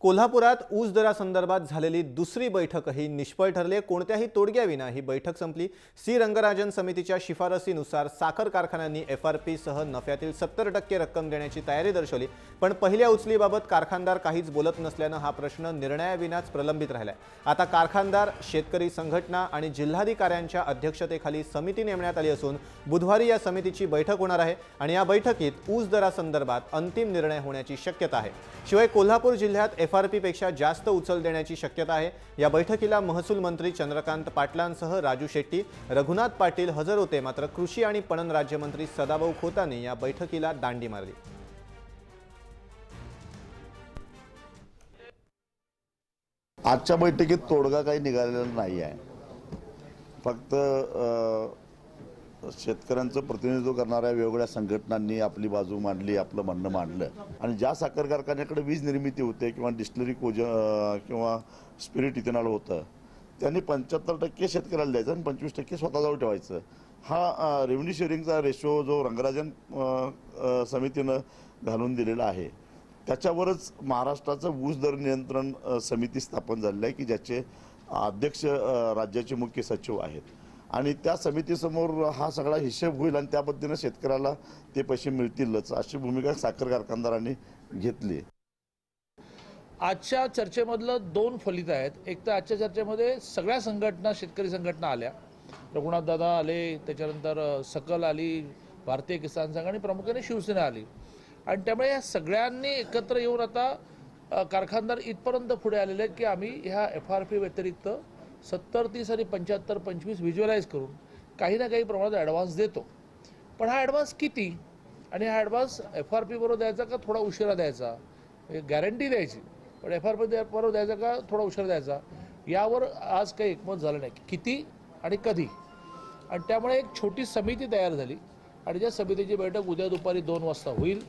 कोल्हापुरात ऊस दरासंदर्भात झालेली दुसरी बैठकही निष्फळ ठरली। कोणत्याही तोडग्याविना ही बैठक संपली। सी रंगराजन समितीच्या शिफारसीनुसार साखर कारखान्यांनी एफआरपी सह नफ्यातील 70% रक्कम देण्याची तयारी दर्शवली, पण पहिल्या उचलीबाबत कारखानदार काहीच बोलत नसल्याने हा प्रश्न निर्णयाविनाच प्रलंबित राहिलाय। आता कारखानदार, शेतकरी संघटना आणि जिल्हाधिकाऱ्यांच्या अध्यक्षतेखाली समिती नेमण्यात आली असून बुधवारी या समितीची बैठक होणार आहे आणि या बैठकीत ऊस दरासंदर्भात अंतिम निर्णय होण्याची शक्यता आहे। शिवाय कोल्हापूर जिल्ह्यात एफआरपी पेक्षा जास्त उचल देण्याची शक्यता आहे। या बैठकीला महसूल मंत्री चंद्रकांत पाटलांसह राजू शेट्टी, रघुनाथ पाटील हजर होते, मात्र कृषी आणि पणन राज्यमंत्री सदाभाऊ खोतांनी या बैठकीला दांडी मारली। आजच्या बैठकीत तोडगा काही निघालेला नाही आहे। फक्त शेतकऱ्यांचं प्रतिनिधित्व करणाऱ्या वेगवेगळ्या संघटनांनी आपली बाजू मांडली, आपलं म्हणणं मांडलं आणि ज्या साखर कारखान्याकडे वीज निर्मिती होते किंवा डिस्टिलरी किंवा स्पिरिट इथेनॉल होतं, त्यांनी 75% शेतकऱ्याला द्यायचं आणि 25% स्वतःजवळ ठेवायचं। हा रेव्हेन्यू शेअरिंगचा रेशो जो रंगराजन समितीनं घालून दिलेला आहे, त्याच्यावरच महाराष्ट्राचं ऊस दर नियंत्रण समिती स्थापन झालेली आहे की ज्याचे अध्यक्ष राज्याचे मुख्य सचिव आहेत आणि त्या समितीसमोर हा सगळा हिशेब होईल आणि त्या पद्धतीने शेतकऱ्याला ते पैसे मिळतीलच, अशी भूमिका साखर कारखानदारांनी घेतली। आजच्या चर्चेमधलं दोन फलित आहेत। एक तर आजच्या चर्चेमध्ये सगळ्या संघटना, शेतकरी संघटना आल्या, रघुनाथ दादा आले, त्याच्यानंतर सकल आली, भारतीय किसान संघ आणि प्रामुख्याने शिवसेना आली आणि त्यामुळे या सगळ्यांनी एकत्र येऊन आता कारखानदार इथपर्यंत पुढे आलेले आहेत की आम्ही ह्या एफआरपी व्यतिरिक्त 70-30 आणि 75-25 व्हिज्युअलाइज करून काही ना काही प्रमाणात ॲडव्हान्स देतो। पण हा ॲडव्हान्स किती आणि हा ॲडव्हान्स एफआरपी बरोबर द्यायचा का थोडा उशिरा द्यायचा, गॅरंटी द्यायची पण एफआरपी बरोबर द्यायचा का थोडा उशिरा द्यायचा, यावर आज काही एकमत झालं नाही किती आणि कधी। आणि त्यामुळे एक छोटी समिती तयार झाली आणि ज्या समितीची बैठक उद्या दुपारी 2 वाजता होईल।